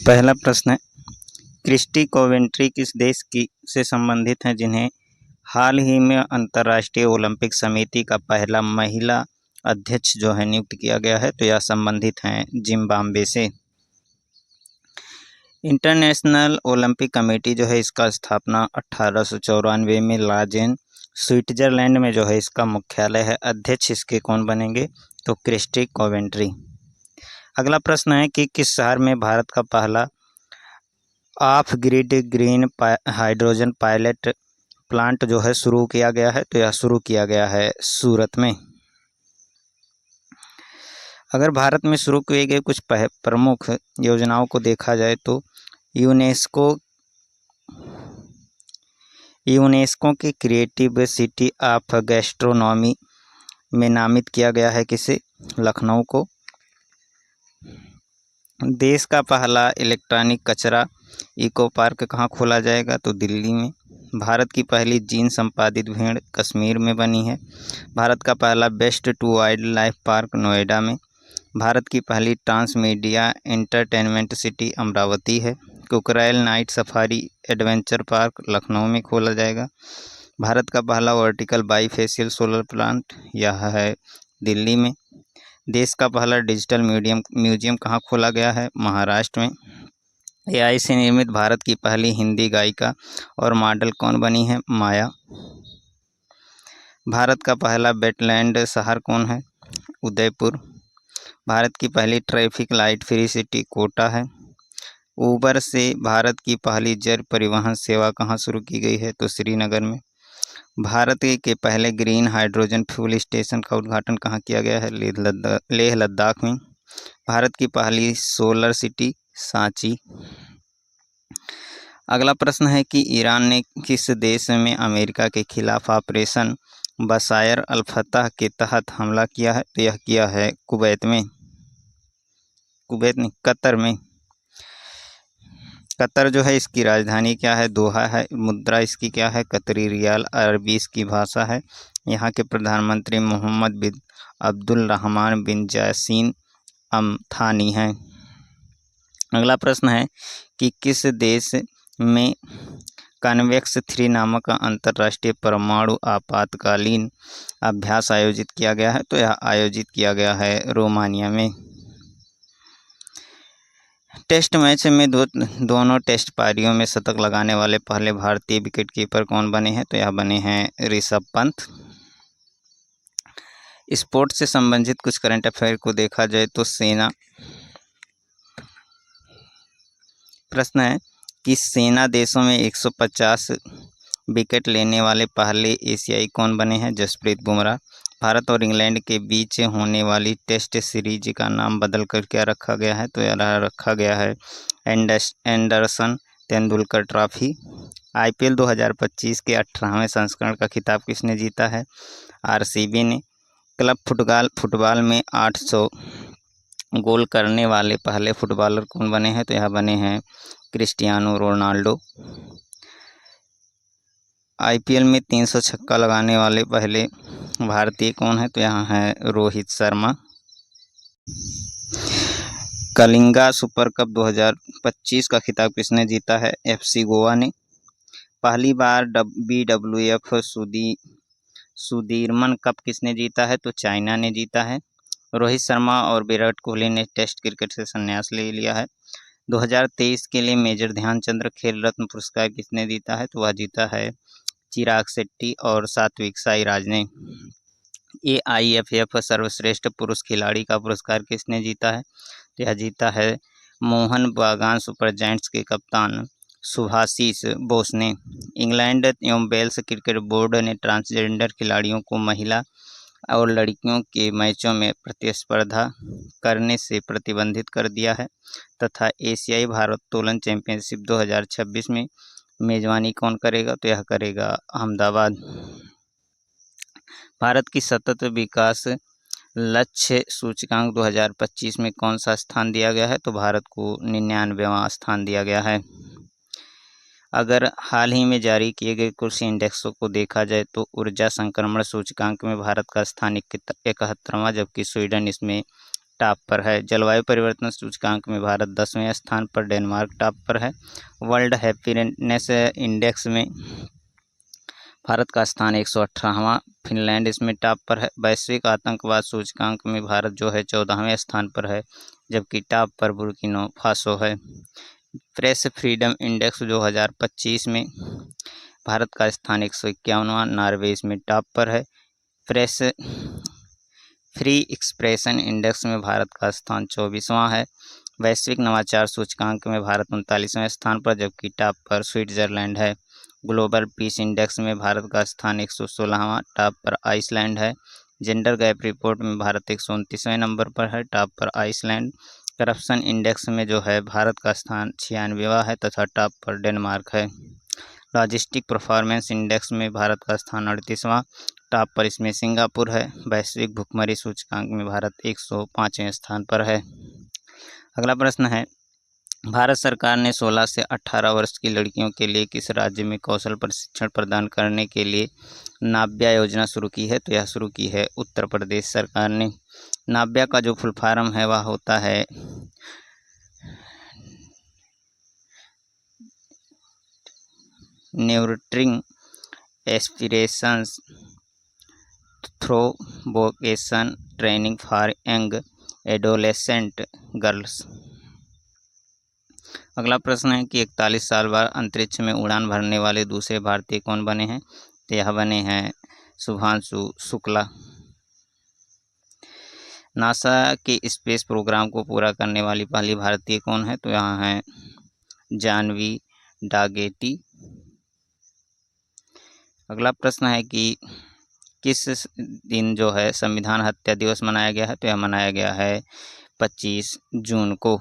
पहला प्रश्न है, क्रिस्टी कोवेंट्री किस देश की से संबंधित हैं जिन्हें हाल ही में अंतर्राष्ट्रीय ओलंपिक समिति का पहला महिला अध्यक्ष जो है नियुक्त किया गया है? तो यह संबंधित हैं जिम्बाब्वे से। इंटरनेशनल ओलंपिक कमेटी जो है इसका स्थापना 1894 में लाजेन स्विट्जरलैंड में जो है इसका मुख्यालय है। अध्यक्ष इसके कौन बनेंगे? तो क्रिस्टी कोवेंट्री। अगला प्रश्न है कि किस शहर में भारत का पहला of grid green hydrogen pilot plant जो है शुरू किया गया है? तो यह शुरू किया गया है सूरत में। अगर भारत में शुरू किए गए कुछ प्रमुख योजनाओं को देखा जाए तो यूनेस्को की क्रिएटिव सिटी ऑफ गैस्ट्रोनॉमी में नामित किया गया है किसे? लखनऊ को। देश का पहला इलेक्ट्रॉनिक कचरा इको पार्क कहाँ खोला जाएगा? तो दिल्ली में। भारत की पहली जीन संपादित भेड़ कश्मीर में बनी है। भारत का पहला बेस्ट टू वाइल्ड लाइफ पार्क नोएडा में। भारत की पहली ट्रांसमीडिया एंटरटेनमेंट सिटी अमरावती है। Kukrail night safari adventure park Lucknow में खोला जाएगा। भारत का पहला वर्टिकल बाईफेशियल सोलर प्लांट यह है दिल्ली में। देश का पहला डिजिटल म्यूजियम कहाँ खोला गया है? महाराष्ट्र में। एआई से निर्मित भारत की पहली हिंदी गायिका और मॉडल कौन बनी है? माया। भारत का पहला वेटलैंड शहर कौन है? उदयपुर। भारत की पहली traffic light free city Kota है। उबर से भारत की पहली जल परिवहन सेवा कहाँ शुरू की गई है? तो श्रीनगर में। भारत के पहले ग्रीन हाइड्रोजन फ्यूल स्टेशन का उद्घाटन कहाँ किया गया है? लेह लद्दाख में। भारत की पहली सोलर सिटी सांची। अगला प्रश्न है कि ईरान ने किस देश में अमेरिका के खिलाफ ऑपरेशन बशायर अल फतह के तहत हमला किया है? तो यह किया है कुवैत में। कतर में। कतर जो है इसकी राजधानी क्या है? दोहा है। मुद्रा इसकी क्या है? कतरी रियाल। अरबी इसकी भाषा है। यहाँ के प्रधानमंत्री मोहम्मद बिन अब्दुल रहमान बिन जासिन थानी हैं। अगला प्रश्न है कि किस देश में कन्वेक्स 3 नामक अंतर्राष्ट्रीय परमाणु आपातकालीन अभ्यास आयोजित किया गया है? तो यह आयोजित किया गया है रोमानिया में। टेस्ट मैच में दोनों टेस्ट पारियों में शतक लगाने वाले पहले भारतीय विकेटकीपर कौन बने हैं? तो यह बने हैं ऋषभ पंत। स्पोर्ट्स से संबंधित कुछ करंट अफेयर को देखा जाए तो प्रश्न है कि सेना देशों में 150 विकेट लेने वाले पहले एशियाई कौन बने हैं? जसप्रीत बुमराह। भारत और इंग्लैंड के बीच होने वाली टेस्ट सीरीज का नाम बदलकर क्या रखा गया है? तो यह रखा गया है एंडरसन तेंदुलकर ट्रॉफी। आईपीएल 2025 के 18वें संस्करण का खिताब किसने जीता है? आरसीबी ने। क्लब फुटबॉल में 800 गोल करने वाले पहले फुटबॉलर कौन बने हैं? तो यह बने हैं क्रिस्टियानो रोनाल्डो। आईपीएल में 300 छक्का लगाने वाले पहले भारतीय कौन है? तो यहाँ है रोहित शर्मा। कलिंगा सुपर कप 2025 का खिताब किसने जीता है? एफसी गोवा ने। पहली बार BWF सुदीरमन कप किसने जीता है? तो चाइना ने जीता है। रोहित शर्मा और विराट कोहली ने टेस्ट क्रिकेट से संन्यास ले लिया है। 2023 के लिए मेजर ध्यानचंद खेल रत्न पुरस्कार किसने जीता है? तो वह जीता है चिराग शेट्टी और सात्विक साईराज ने। AIFF सर्वश्रेष्ठ पुरुष खिलाड़ी का पुरस्कार किसने जीता है? तो यह जीता है मोहन बागान सुपर जायंट्स के कप्तान सुभाशीष बोस ने। इंग्लैंड एवं वेल्स क्रिकेट बोर्ड ने ट्रांसजेंडर खिलाड़ियों को महिला और लड़कियों के मैचों में प्रतिस्पर्धा करने से प्रतिबंधित कर दिया है तथा एशियाई भारोत्तोलन चैंपियनशिप 2026 में मेजबानी कौन करेगा? तो यह करेगा अहमदाबाद। भारत की सतत विकास लक्ष्य सूचकांक 2025 में कौन सा स्थान दिया गया है? तो भारत को 99वां स्थान दिया गया है। अगर हाल ही में जारी किए गए कुछ इंडेक्सों को देखा जाए तो ऊर्जा संक्रमण सूचकांक में भारत का स्थान 71वां, जबकि स्वीडन इसमें टॉप पर है। जलवायु परिवर्तन सूचकांक में भारत 10वें स्थान पर, डेनमार्क टॉप पर है। वर्ल्ड हैप्पीनेस इंडेक्स में भारत का स्थान 118वां, फिनलैंड इसमें टॉप पर है। वैश्विक आतंकवाद सूचकांक में भारत जो है 14वें स्थान पर है, जबकि टॉप पर बुर्किना फासो है। प्रेस फ्रीडम इंडेक्स 2025 में भारत का स्थान 151वां, नॉर्वे इसमें टॉप पर है। प्रेस फ्री एक्सप्रेशन इंडेक्स में भारत का स्थान 24वां है। वैश्विक नवाचार सूचकांक में भारत 39वें स्थान पर, जबकि टॉप पर स्विट्जरलैंड है। ग्लोबल पीस इंडेक्स में भारत का स्थान 116वां, टॉप पर आइसलैंड है। जेंडर गैप रिपोर्ट में भारत 129वें नंबर पर है, टॉप पर आइसलैंड। करप्शन इंडेक्स में जो है भारत का स्थान 96वां है तथा टॉप पर डेनमार्क है। लॉजिस्टिक परफॉर्मेंस इंडेक्स में भारत का स्थान 38वां, टॉप पर इसमें सिंगापुर है। वैश्विक भुखमरी सूचकांक में भारत 105वें स्थान पर है। अगला प्रश्न है, भारत सरकार ने 16 से 18 वर्ष की लड़कियों के लिए किस राज्य में कौशल प्रशिक्षण प्रदान करने के लिए नाव्या योजना शुरू की है? तो यह शुरू की है उत्तर प्रदेश सरकार ने। नाव्या का जो फुल फॉर्म है वह होता है nurturing aspirations through vocation training for young adolescent girls. अगला प्रश्न है कि 41 साल बाद अंतरिक्ष में उड़ान भरने वाले दूसरे भारतीय कौन बने हैं? तो यह बने हैं शुभांशु शुक्ला। नासा के स्पेस प्रोग्राम को पूरा करने वाली पहली भारतीय कौन है? तो यहाँ है जानवी डागेटी। अगला प्रश्न है कि किस दिन जो है संविधान हत्या दिवस मनाया गया है? तो यह मनाया गया है 25 जून को।